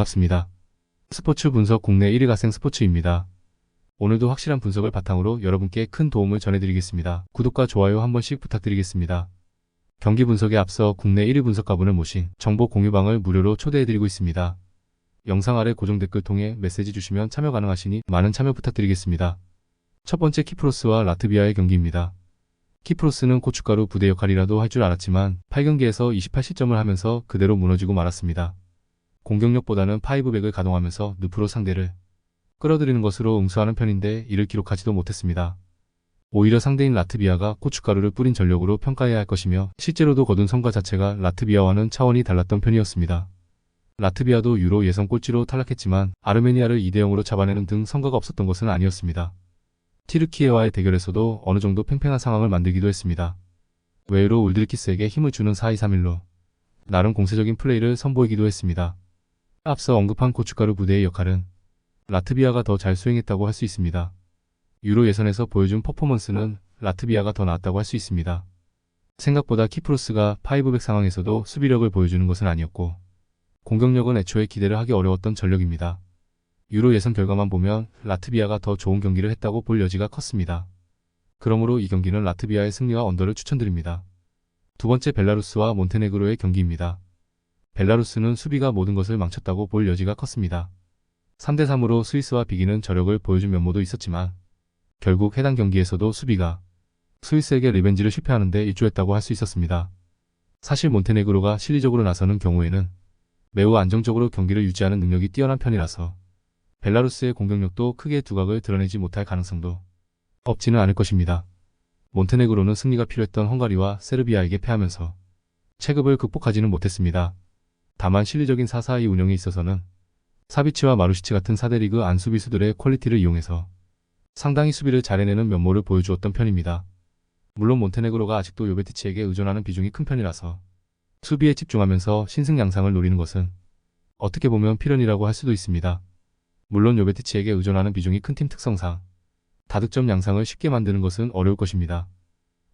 반갑습니다. 스포츠 분석 국내 1위 가생 스포츠입니다. 오늘도 확실한 분석을 바탕으로 여러분께 큰 도움을 전해드리겠습니다. 구독과 좋아요 한 번씩 부탁드리겠습니다. 경기 분석에 앞서 국내 1위 분석가분을 모신 정보 공유방을 무료로 초대해드리고 있습니다. 영상 아래 고정 댓글 통해 메시지 주시면 참여 가능하시니 많은 참여 부탁드리겠습니다. 첫 번째 키프로스와 라트비아의 경기입니다. 키프로스는 고춧가루 부대 역할이라도 할 줄 알았지만 8경기에서 28실점을 하면서 그대로 무너지고 말았습니다. 공격력보다는 파이브백을 가동하면서 늪으로 상대를 끌어들이는 것으로 응수하는 편인데 이를 기록하지도 못했습니다. 오히려 상대인 라트비아가 고춧가루를 뿌린 전력으로 평가해야 할 것이며 실제로도 거둔 성과 자체가 라트비아와는 차원이 달랐던 편이었습니다. 라트비아도 유로 예선 꼴찌로 탈락했지만 아르메니아를 2대0으로 잡아내는 등 성과가 없었던 것은 아니었습니다. 티르키예와의 대결에서도 어느 정도 팽팽한 상황을 만들기도 했습니다. 외로 울드리키스에게 힘을 주는 4-2-3-1로 나름 공세적인 플레이를 선보이기도 했습니다. 앞서 언급한 고춧가루 부대의 역할은 라트비아가 더 잘 수행했다고 할 수 있습니다. 유로 예선에서 보여준 퍼포먼스는 라트비아가 더 나았다고 할 수 있습니다. 생각보다 키프로스가 파이브백 상황에서도 수비력을 보여주는 것은 아니었고 공격력은 애초에 기대를 하기 어려웠던 전력입니다. 유로 예선 결과만 보면 라트비아가 더 좋은 경기를 했다고 볼 여지가 컸습니다. 그러므로 이 경기는 라트비아의 승리와 언더를 추천드립니다. 두 번째 벨라루스와 몬테네그로의 경기입니다. 벨라루스는 수비가 모든 것을 망쳤다고 볼 여지가 컸습니다. 3대3으로 스위스와 비기는 저력을 보여준 면모도 있었지만 결국 해당 경기에서도 수비가 스위스에게 리벤지를 실패하는데 일조했다고 할 수 있었습니다. 사실 몬테네그로가 실리적으로 나서는 경우에는 매우 안정적으로 경기를 유지하는 능력이 뛰어난 편이라서 벨라루스의 공격력도 크게 두각을 드러내지 못할 가능성도 없지는 않을 것입니다. 몬테네그로는 승리가 필요했던 헝가리와 세르비아에게 패하면서 체급을 극복하지는 못했습니다. 다만 실리적인 4-4-2 운영에 있어서는 사비치와 마루시치 같은 4대 리그 안 수비수들의 퀄리티를 이용해서 상당히 수비를 잘 해내는 면모를 보여주었던 편입니다. 물론 몬테네그로가 아직도 요베티치에게 의존하는 비중이 큰 편이라서 수비에 집중하면서 신승양상을 노리는 것은 어떻게 보면 필연이라고 할 수도 있습니다. 물론 요베티치에게 의존하는 비중이 큰 팀 특성상 다득점 양상을 쉽게 만드는 것은 어려울 것입니다.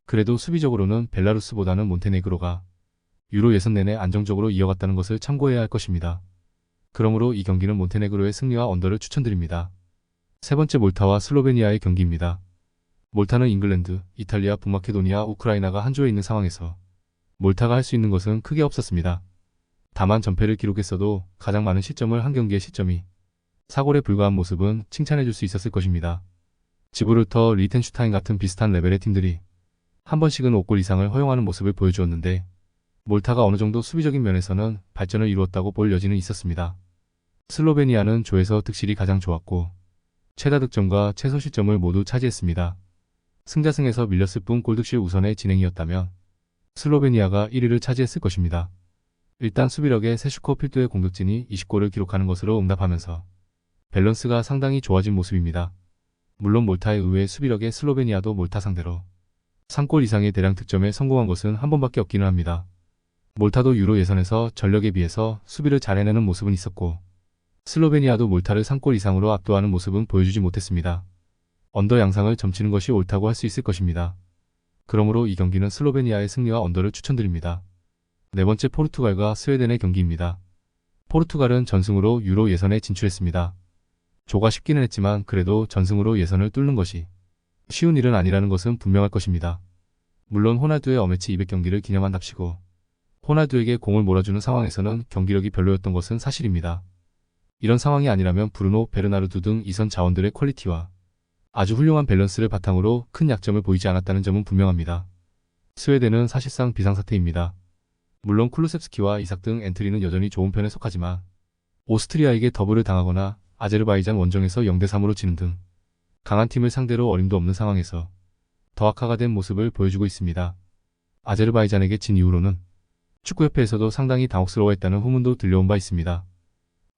그래도 수비적으로는 벨라루스보다는 몬테네그로가 유로 예선 내내 안정적으로 이어갔다는 것을 참고해야 할 것입니다. 그러므로 이 경기는 몬테네그로의 승리와 언더를 추천드립니다. 세 번째 몰타와 슬로베니아의 경기입니다. 몰타는 잉글랜드, 이탈리아, 북마케도니아, 우크라이나가 한 조에 있는 상황에서 몰타가 할 수 있는 것은 크게 없었습니다. 다만 전패를 기록했어도 가장 많은 실점을 한 경기의 실점이 사골에 불과한 모습은 칭찬해줄 수 있었을 것입니다. 지브롤터, 리텐슈타인 같은 비슷한 레벨의 팀들이 한 번씩은 5골 이상을 허용하는 모습을 보여주었는데 몰타가 어느 정도 수비적인 면에서는 발전을 이루었다고 볼 여지는 있었습니다. 슬로베니아는 조에서 득실이 가장 좋았고 최다 득점과 최소 실점을 모두 차지했습니다. 승자승에서 밀렸을 뿐 골득실 우선의 진행이었다면 슬로베니아가 1위를 차지했을 것입니다. 일단 수비력에 세슈코 필두의 공격진이 20골을 기록하는 것으로 응답하면서 밸런스가 상당히 좋아진 모습입니다. 물론 몰타에 의해 수비력의 슬로베니아도 몰타 상대로 3골 이상의 대량 득점에 성공한 것은 한 번밖에 없기는 합니다. 몰타도 유로 예선에서 전력에 비해서 수비를 잘 해내는 모습은 있었고 슬로베니아도 몰타를 3골 이상으로 압도하는 모습은 보여주지 못했습니다. 언더 양상을 점치는 것이 옳다고 할 수 있을 것입니다. 그러므로 이 경기는 슬로베니아의 승리와 언더를 추천드립니다. 네 번째 포르투갈과 스웨덴의 경기입니다. 포르투갈은 전승으로 유로 예선에 진출했습니다. 조가 쉽기는 했지만 그래도 전승으로 예선을 뚫는 것이 쉬운 일은 아니라는 것은 분명할 것입니다. 물론 호날두의 어매치 200경기를 기념한답시고 호날두에게 공을 몰아주는 상황에서는 경기력이 별로였던 것은 사실입니다. 이런 상황이 아니라면 브루노, 베르나르두 등 이선 자원들의 퀄리티와 아주 훌륭한 밸런스를 바탕으로 큰 약점을 보이지 않았다는 점은 분명합니다. 스웨덴은 사실상 비상사태입니다. 물론 쿨루셉스키와 이삭 등 엔트리는 여전히 좋은 편에 속하지만 오스트리아에게 더블을 당하거나 아제르바이잔 원정에서 0대3으로 지는 등 강한 팀을 상대로 어림도 없는 상황에서 더 악화가 된 모습을 보여주고 있습니다. 아제르바이잔에게 진 이후로는 축구협회에서도 상당히 당혹스러워했다는 후문도 들려온 바 있습니다.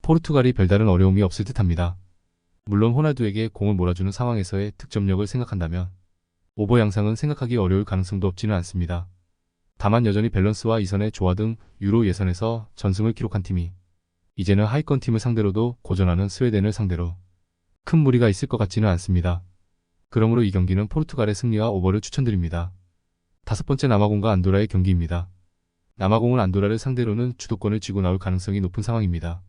포르투갈이 별다른 어려움이 없을 듯합니다. 물론 호날두에게 공을 몰아주는 상황에서의 득점력을 생각한다면 오버 양상은 생각하기 어려울 가능성도 없지는 않습니다. 다만 여전히 밸런스와 이선의 조화 등 유로 예선에서 전승을 기록한 팀이 이제는 하위권 팀을 상대로도 고전하는 스웨덴을 상대로 큰 무리가 있을 것 같지는 않습니다. 그러므로 이 경기는 포르투갈의 승리와 오버를 추천드립니다. 다섯 번째 남아공과 안도라의 경기입니다. 남아공은 안도라를 상대로는 주도권을 쥐고 나올 가능성이 높은 상황입니다.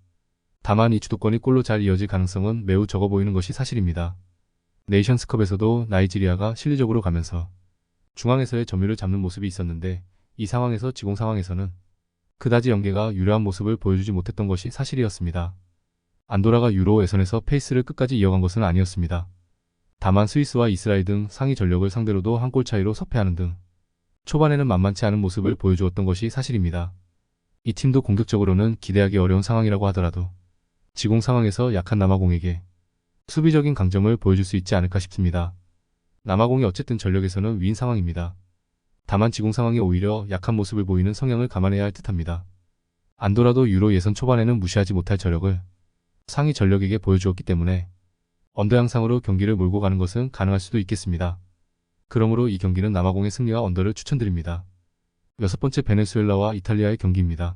다만 이 주도권이 골로 잘 이어질 가능성은 매우 적어 보이는 것이 사실입니다. 네이션스컵에서도 나이지리아가 실리적으로 가면서 중앙에서의 점유를 잡는 모습이 있었는데 이 상황에서 지공 상황에서는 그다지 연계가 유려한 모습을 보여주지 못했던 것이 사실이었습니다. 안도라가 유로 예선에서 페이스를 끝까지 이어간 것은 아니었습니다. 다만 스위스와 이스라엘 등 상위 전력을 상대로도 한 골 차이로 석패하는 등 초반에는 만만치 않은 모습을 보여주었던 것이 사실입니다. 이 팀도 공격적으로는 기대하기 어려운 상황이라고 하더라도 지공 상황에서 약한 남아공에게 수비적인 강점을 보여줄 수 있지 않을까 싶습니다. 남아공이 어쨌든 전력에서는 위인 상황입니다. 다만 지공 상황이 오히려 약한 모습을 보이는 성향을 감안해야 할 듯합니다. 안도라도 유로 예선 초반에는 무시하지 못할 저력을 상위 전력에게 보여주었기 때문에 언더 양상으로 경기를 몰고 가는 것은 가능할 수도 있겠습니다. 그러므로 이 경기는 남아공의 승리와 언더를 추천드립니다. 여섯 번째 베네수엘라와 이탈리아의 경기입니다.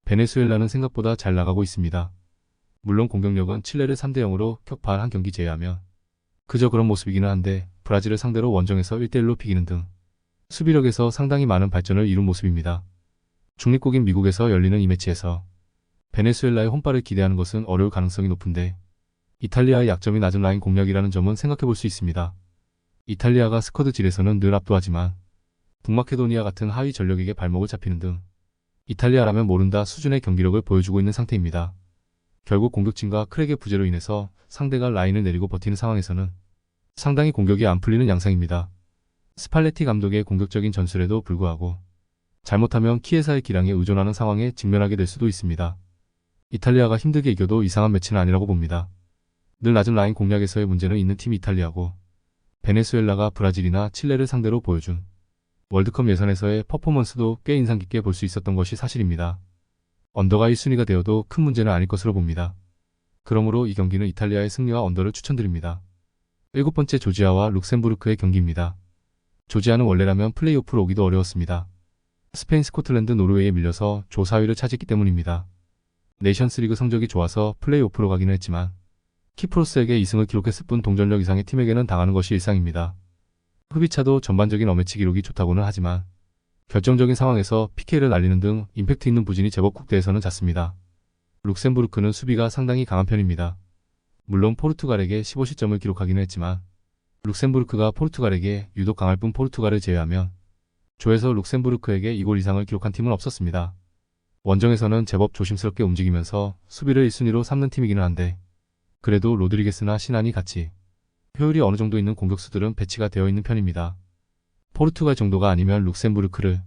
베네수엘라는 생각보다 잘 나가고 있습니다. 물론 공격력은 칠레를 3대 0으로 격파한 경기 제외하면 그저 그런 모습이기는 한데 브라질을 상대로 원정에서 1대1로 비기는 등 수비력에서 상당히 많은 발전을 이룬 모습입니다. 중립국인 미국에서 열리는 이 매치에서 베네수엘라의 혼발을 기대하는 것은 어려울 가능성이 높은데 이탈리아의 약점이 낮은 라인 공략이라는 점은 생각해 볼 수 있습니다. 이탈리아가 스쿼드질에서는 늘 압도하지만 북마케도니아 같은 하위 전력에게 발목을 잡히는 등 이탈리아라면 모른다 수준의 경기력을 보여주고 있는 상태입니다. 결국 공격진과 크랙의 부재로 인해서 상대가 라인을 내리고 버티는 상황에서는 상당히 공격이 안 풀리는 양상입니다. 스팔레티 감독의 공격적인 전술에도 불구하고 잘못하면 키에사의 기량에 의존하는 상황에 직면하게 될 수도 있습니다. 이탈리아가 힘들게 이겨도 이상한 매치는 아니라고 봅니다. 늘 낮은 라인 공략에서의 문제는 있는 팀이 이탈리아고 베네수엘라가 브라질이나 칠레를 상대로 보여준 월드컵 예선에서의 퍼포먼스도 꽤 인상 깊게 볼 수 있었던 것이 사실입니다. 언더가 1순위가 되어도 큰 문제는 아닐 것으로 봅니다. 그러므로 이 경기는 이탈리아의 승리와 언더를 추천드립니다. 일곱 번째 조지아와 룩셈부르크의 경기입니다. 조지아는 원래라면 플레이오프로 오기도 어려웠습니다. 스페인, 스코틀랜드, 노르웨이에 밀려서 조 4위를 차지했기 때문입니다. 네이션스리그 성적이 좋아서 플레이오프로 가기는 했지만 키프로스에게 2승을 기록했을 뿐 동전력 이상의 팀에게는 당하는 것이 일상입니다. 흡이차도 전반적인 어매치 기록이 좋다고는 하지만 결정적인 상황에서 PK를 날리는 등 임팩트 있는 부진이 제법 국대에서는 잦습니다. 룩셈부르크는 수비가 상당히 강한 편입니다. 물론 포르투갈에게 15실점을 기록하기는 했지만 룩셈부르크가 포르투갈에게 유독 강할 뿐 포르투갈을 제외하면 조에서 룩셈부르크에게 2골 이상을 기록한 팀은 없었습니다. 원정에서는 제법 조심스럽게 움직이면서 수비를 1순위로 삼는 팀이기는 한데 그래도 로드리게스나 시나니 같이 효율이 어느 정도 있는 공격수들은 배치가 되어 있는 편입니다. 포르투갈 정도가 아니면 룩셈부르크를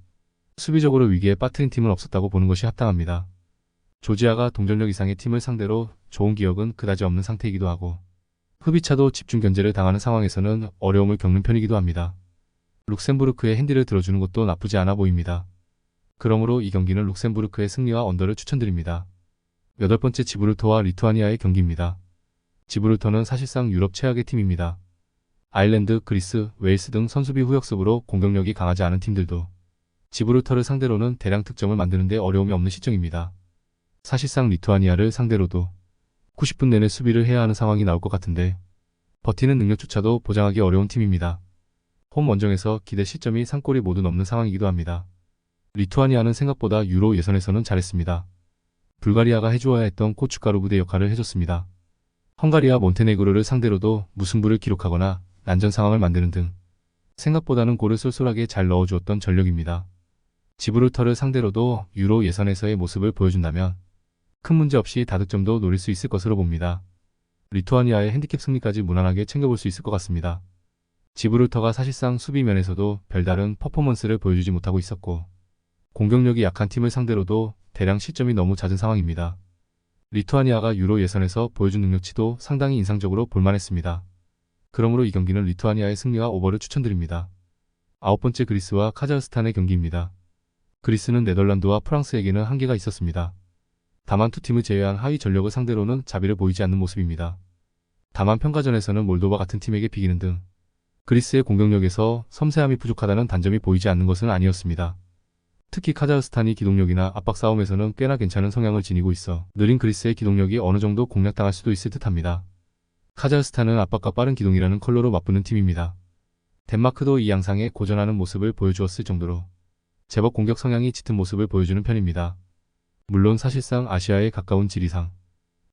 수비적으로 위기에 빠뜨린 팀은 없었다고 보는 것이 합당합니다. 조지아가 동전력 이상의 팀을 상대로 좋은 기억은 그다지 없는 상태이기도 하고 흡이차도 집중 견제를 당하는 상황에서는 어려움을 겪는 편이기도 합니다. 룩셈부르크의 핸디를 들어주는 것도 나쁘지 않아 보입니다. 그러므로 이 경기는 룩셈부르크의 승리와 언더를 추천드립니다. 여덟 번째 지브롤터와 리투아니아의 경기입니다. 지브롤터는 사실상 유럽 최악의 팀입니다. 아일랜드, 그리스, 웨일스 등 선수비 후역습으로 공격력이 강하지 않은 팀들도 지브롤터를 상대로는 대량 득점을 만드는 데 어려움이 없는 시점입니다. 사실상 리투아니아를 상대로도 90분 내내 수비를 해야 하는 상황이 나올 것 같은데 버티는 능력조차도 보장하기 어려운 팀입니다. 홈 원정에서 기대 실점이 3골이 모두 넘는 상황이기도 합니다. 리투아니아는 생각보다 유로 예선에서는 잘했습니다. 불가리아가 해주어야 했던 고춧가루 부대 역할을 해줬습니다. 헝가리아, 몬테네그로를 상대로도 무승부를 기록하거나 난전 상황을 만드는 등 생각보다는 골을 쏠쏠하게 잘 넣어주었던 전력입니다. 지브롤터를 상대로도 유로 예선에서의 모습을 보여준다면 큰 문제 없이 다득점도 노릴 수 있을 것으로 봅니다. 리투아니아의 핸디캡 승리까지 무난하게 챙겨볼 수 있을 것 같습니다. 지브롤터가 사실상 수비 면에서도 별다른 퍼포먼스를 보여주지 못하고 있었고 공격력이 약한 팀을 상대로도 대량 실점이 너무 잦은 상황입니다. 리투아니아가 유로 예선에서 보여준 능력치도 상당히 인상적으로 볼만했습니다. 그러므로 이 경기는 리투아니아의 승리와 오버를 추천드립니다. 아홉 번째 그리스와 카자흐스탄의 경기입니다. 그리스는 네덜란드와 프랑스에게는 한계가 있었습니다. 다만 두 팀을 제외한 하위 전력을 상대로는 자비를 보이지 않는 모습입니다. 다만 평가전에서는 몰도바 같은 팀에게 비기는 등 그리스의 공격력에서 섬세함이 부족하다는 단점이 보이지 않는 것은 아니었습니다. 특히 카자흐스탄이 기동력이나 압박 싸움에서는 꽤나 괜찮은 성향을 지니고 있어 느린 그리스의 기동력이 어느 정도 공략당할 수도 있을 듯합니다. 카자흐스탄은 압박과 빠른 기동이라는 컬러로 맞붙는 팀입니다. 덴마크도 이 양상에 고전하는 모습을 보여주었을 정도로 제법 공격 성향이 짙은 모습을 보여주는 편입니다. 물론 사실상 아시아에 가까운 지리상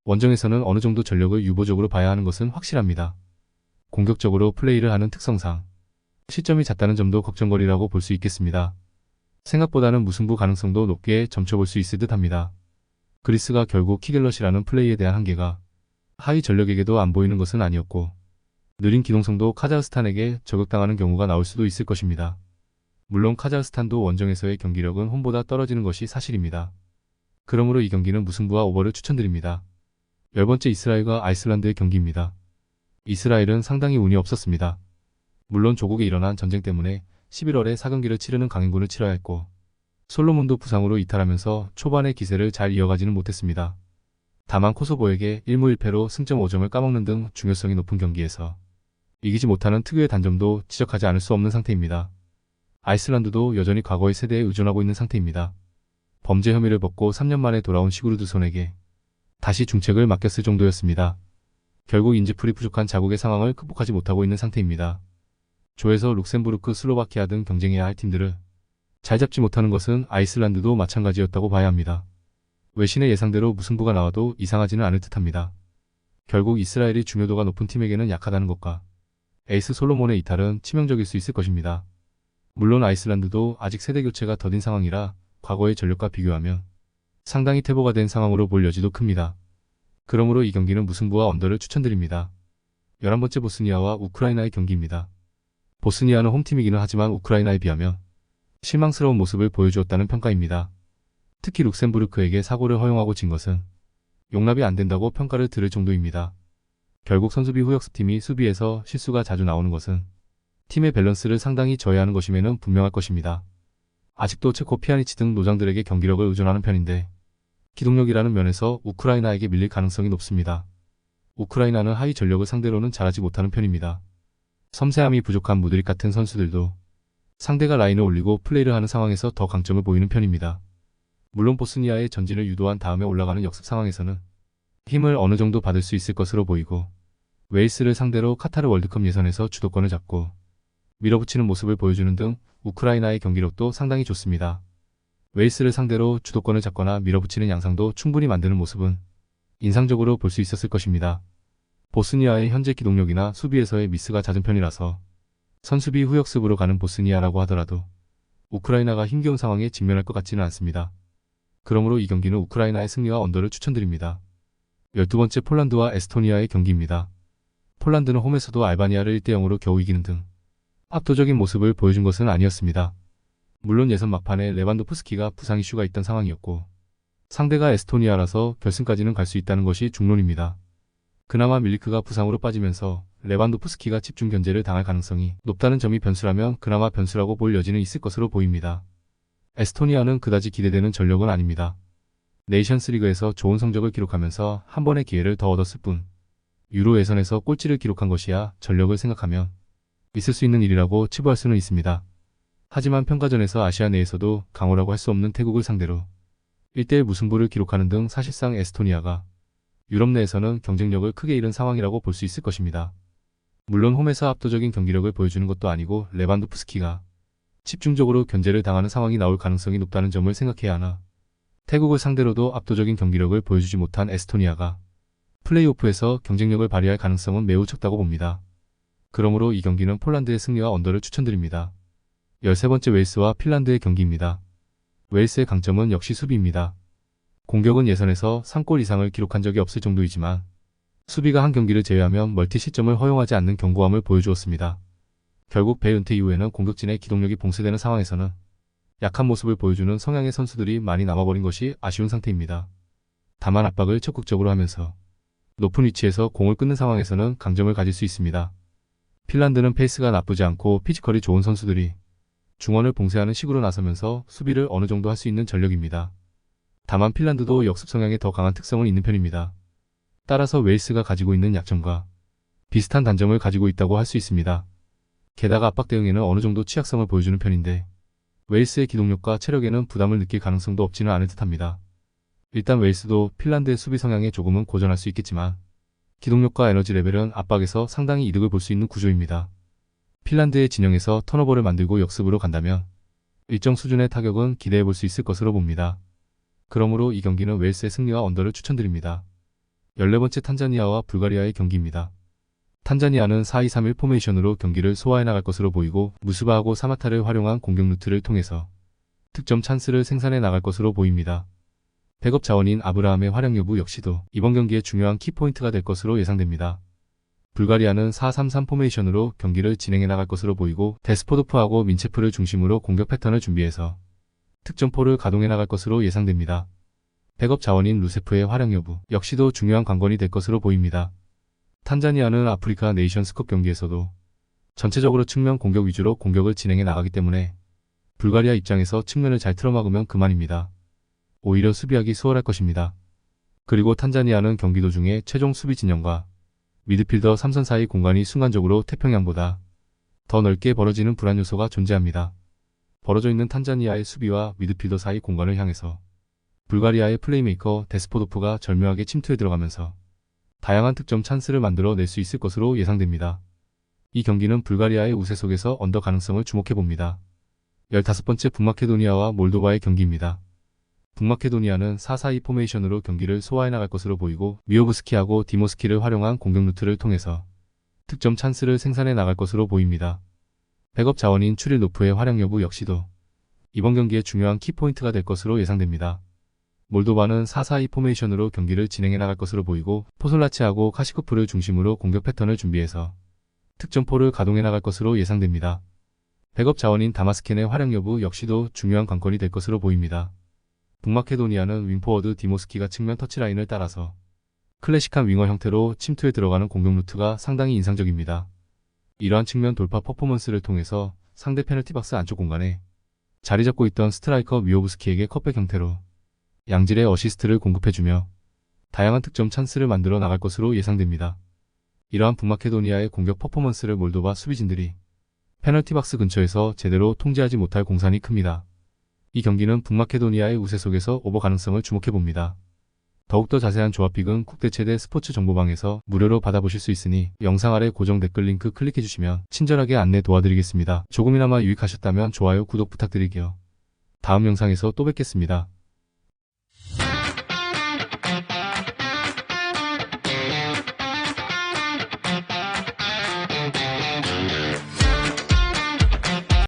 원정에서는 어느 정도 전력을 유보적으로 봐야 하는 것은 확실합니다. 공격적으로 플레이를 하는 특성상 시점이 잦다는 점도 걱정거리라고 볼 수 있겠습니다. 생각보다는 무승부 가능성도 높게 점쳐볼 수 있을 듯합니다. 그리스가 결국 키갤럿이라는 플레이에 대한 한계가 하위 전력에게도 안 보이는 것은 아니었고 느린 기동성도 카자흐스탄에게 저격당하는 경우가 나올 수도 있을 것입니다. 물론 카자흐스탄도 원정에서의 경기력은 홈보다 떨어지는 것이 사실입니다. 그러므로 이 경기는 무승부와 오버를 추천드립니다. 10번째 이스라엘과 아이슬란드의 경기입니다. 이스라엘은 상당히 운이 없었습니다. 물론 조국에 일어난 전쟁 때문에 11월에 4경기를 치르는 강행군을 치러야 했고 솔로몬도 부상으로 이탈하면서 초반의 기세를 잘 이어가지는 못했습니다. 다만 코소보에게 1무 1패로 승점 5점을 까먹는 등 중요성이 높은 경기에서 이기지 못하는 특유의 단점도 지적하지 않을 수 없는 상태입니다. 아이슬란드도 여전히 과거의 세대에 의존하고 있는 상태입니다. 범죄 혐의를 벗고 3년 만에 돌아온 시구르드손에게 다시 중책을 맡겼을 정도였습니다. 결국 인지풀이 부족한 자국의 상황을 극복하지 못하고 있는 상태입니다. 조에서 룩셈부르크, 슬로바키아 등 경쟁해야 할 팀들을 잘 잡지 못하는 것은 아이슬란드도 마찬가지였다고 봐야 합니다. 외신의 예상대로 무승부가 나와도 이상하지는 않을 듯합니다. 결국 이스라엘이 중요도가 높은 팀에게는 약하다는 것과 에이스 솔로몬의 이탈은 치명적일 수 있을 것입니다. 물론 아이슬란드도 아직 세대 교체가 더딘 상황이라 과거의 전력과 비교하면 상당히 퇴보가 된 상황으로 볼 여지도 큽니다. 그러므로 이 경기는 무승부와 언더를 추천드립니다. 11번째 보스니아와 우크라이나의 경기입니다. 보스니아는 홈팀이기는 하지만 우크라이나에 비하면 실망스러운 모습을 보여주었다는 평가입니다. 특히 룩셈부르크에게 사고를 허용하고 진 것은 용납이 안 된다고 평가를 들을 정도입니다. 결국 선수비 후역습팀이 수비에서 실수가 자주 나오는 것은 팀의 밸런스를 상당히 저해하는 것임에는 분명할 것입니다. 아직도 체코 피아니치 등 노장들에게 경기력을 의존하는 편인데 기동력이라는 면에서 우크라이나에게 밀릴 가능성이 높습니다. 우크라이나는 하위 전력을 상대로는 잘하지 못하는 편입니다. 섬세함이 부족한 무드릭 같은 선수들도 상대가 라인을 올리고 플레이를 하는 상황에서 더 강점을 보이는 편입니다. 물론 보스니아의 전진을 유도한 다음에 올라가는 역습 상황에서는 힘을 어느 정도 받을 수 있을 것으로 보이고 웨일스를 상대로 카타르 월드컵 예선에서 주도권을 잡고 밀어붙이는 모습을 보여주는 등 우크라이나의 경기력도 상당히 좋습니다. 웨일스를 상대로 주도권을 잡거나 밀어붙이는 양상도 충분히 만드는 모습은 인상적으로 볼 수 있었을 것입니다. 보스니아의 현재 기동력이나 수비에서의 미스가 잦은 편이라서 선수비 후역습으로 가는 보스니아라고 하더라도 우크라이나가 힘겨운 상황에 직면할 것 같지는 않습니다. 그러므로 이 경기는 우크라이나의 승리와 언더를 추천드립니다. 12번째 폴란드와 에스토니아의 경기입니다. 폴란드는 홈에서도 알바니아를 1대0으로 겨우 이기는 등 압도적인 모습을 보여준 것은 아니었습니다. 물론 예선 막판에 레반도프스키가 부상 이슈가 있던 상황이었고 상대가 에스토니아라서 결승까지는 갈 수 있다는 것이 중론입니다. 그나마 밀리크가 부상으로 빠지면서 레반도프스키가 집중 견제를 당할 가능성이 높다는 점이 변수라면 그나마 변수라고 볼 여지는 있을 것으로 보입니다. 에스토니아는 그다지 기대되는 전력은 아닙니다. 네이션스리그에서 좋은 성적을 기록하면서 한 번의 기회를 더 얻었을 뿐 유로 예선에서 꼴찌를 기록한 것이야 전력을 생각하면 있을 수 있는 일이라고 치부할 수는 있습니다. 하지만 평가전에서 아시아 내에서도 강호라고 할 수 없는 태국을 상대로 1대1 무승부를 기록하는 등 사실상 에스토니아가 유럽 내에서는 경쟁력을 크게 잃은 상황이라고 볼 수 있을 것입니다. 물론 홈에서 압도적인 경기력을 보여주는 것도 아니고 레반도프스키가 집중적으로 견제를 당하는 상황이 나올 가능성이 높다는 점을 생각해야 하나 태국을 상대로도 압도적인 경기력을 보여주지 못한 에스토니아가 플레이오프에서 경쟁력을 발휘할 가능성은 매우 적다고 봅니다. 그러므로 이 경기는 폴란드의 승리와 언더를 추천드립니다. 13번째 웨일스와 핀란드의 경기입니다. 웨일스의 강점은 역시 수비입니다. 공격은 예선에서 3골 이상을 기록한 적이 없을 정도이지만 수비가 한 경기를 제외하면 멀티 시점을 허용하지 않는 견고함을 보여주었습니다. 결국 배 은퇴 이후에는 공격진의 기동력이 봉쇄되는 상황에서는 약한 모습을 보여주는 성향의 선수들이 많이 남아버린 것이 아쉬운 상태입니다. 다만 압박을 적극적으로 하면서 높은 위치에서 공을 끊는 상황에서는 강점을 가질 수 있습니다. 핀란드는 페이스가 나쁘지 않고 피지컬이 좋은 선수들이 중원을 봉쇄하는 식으로 나서면서 수비를 어느 정도 할 수 있는 전력입니다. 다만 핀란드도 역습 성향에 더 강한 특성은 있는 편입니다. 따라서 웨일스가 가지고 있는 약점과 비슷한 단점을 가지고 있다고 할 수 있습니다. 게다가 압박 대응에는 어느 정도 취약성을 보여주는 편인데 웨일스의 기동력과 체력에는 부담을 느낄 가능성도 없지는 않을 듯합니다. 일단 웨일스도 핀란드의 수비 성향에 조금은 고전할 수 있겠지만 기동력과 에너지 레벨은 압박에서 상당히 이득을 볼 수 있는 구조입니다. 핀란드의 진영에서 턴오버를 만들고 역습으로 간다면 일정 수준의 타격은 기대해 볼 수 있을 것으로 봅니다. 그러므로 이 경기는 웨일스의 승리와 언더를 추천드립니다. 14번째 탄자니아와 불가리아의 경기입니다. 탄자니아는 4-2-3-1 포메이션으로 경기를 소화해 나갈 것으로 보이고 무스바하고 사마타를 활용한 공격 루트를 통해서 득점 찬스를 생산해 나갈 것으로 보입니다. 백업 자원인 아브라함의 활약 여부 역시도 이번 경기의 중요한 키포인트가 될 것으로 예상됩니다. 불가리아는 4-3-3 포메이션으로 경기를 진행해 나갈 것으로 보이고 데스포도프하고 민체프를 중심으로 공격 패턴을 준비해서 득점포를 가동해 나갈 것으로 예상됩니다. 백업 자원인 루세프의 활약 여부 역시도 중요한 관건이 될 것으로 보입니다. 탄자니아는 아프리카 네이션스컵 경기에서도 전체적으로 측면 공격 위주로 공격을 진행해 나가기 때문에 불가리아 입장에서 측면을 잘 틀어막으면 그만입니다. 오히려 수비하기 수월할 것입니다. 그리고 탄자니아는 경기 도중에 최종 수비 진영과 미드필더 3선 사이 공간이 순간적으로 태평양보다 더 넓게 벌어지는 불안 요소가 존재합니다. 벌어져 있는 탄자니아의 수비와 미드필더 사이 공간을 향해서 불가리아의 플레이메이커 데스포도프가 절묘하게 침투해 들어가면서 다양한 득점 찬스를 만들어 낼 수 있을 것으로 예상됩니다. 이 경기는 불가리아의 우세 속에서 언더 가능성을 주목해봅니다. 15번째 북마케도니아와 몰도바의 경기입니다. 북마케도니아는 4-4-2 포메이션으로 경기를 소화해 나갈 것으로 보이고 미오브스키하고 디모스키를 활용한 공격 루트를 통해서 득점 찬스를 생산해 나갈 것으로 보입니다. 백업 자원인 추릴노프의 활약 여부 역시도 이번 경기의 중요한 키포인트가 될 것으로 예상됩니다. 몰도바는 4-4-2 포메이션으로 경기를 진행해 나갈 것으로 보이고 포솔라치하고 카시코프를 중심으로 공격 패턴을 준비해서 득점포를 가동해 나갈 것으로 예상됩니다. 백업 자원인 다마스켄의 활약 여부 역시도 중요한 관건이 될 것으로 보입니다. 북마케도니아는 윙포워드 디모스키가 측면 터치라인을 따라서 클래식한 윙어 형태로 침투해 들어가는 공격 루트가 상당히 인상적입니다. 이러한 측면 돌파 퍼포먼스를 통해서 상대 페널티박스 안쪽 공간에 자리 잡고 있던 스트라이커 미오브스키에게 컵백 형태로 양질의 어시스트를 공급해주며 다양한 득점 찬스를 만들어 나갈 것으로 예상됩니다. 이러한 북마케도니아의 공격 퍼포먼스를 몰도바 수비진들이 페널티박스 근처에서 제대로 통제하지 못할 공산이 큽니다. 이 경기는 북마케도니아의 우세 속에서 오버 가능성을 주목해봅니다. 더욱더 자세한 조합픽은 국대 최대 스포츠 정보방에서 무료로 받아보실 수 있으니 영상 아래 고정 댓글 링크 클릭해주시면 친절하게 안내 도와드리겠습니다. 조금이나마 유익하셨다면 좋아요, 구독 부탁드릴게요. 다음 영상에서 또 뵙겠습니다.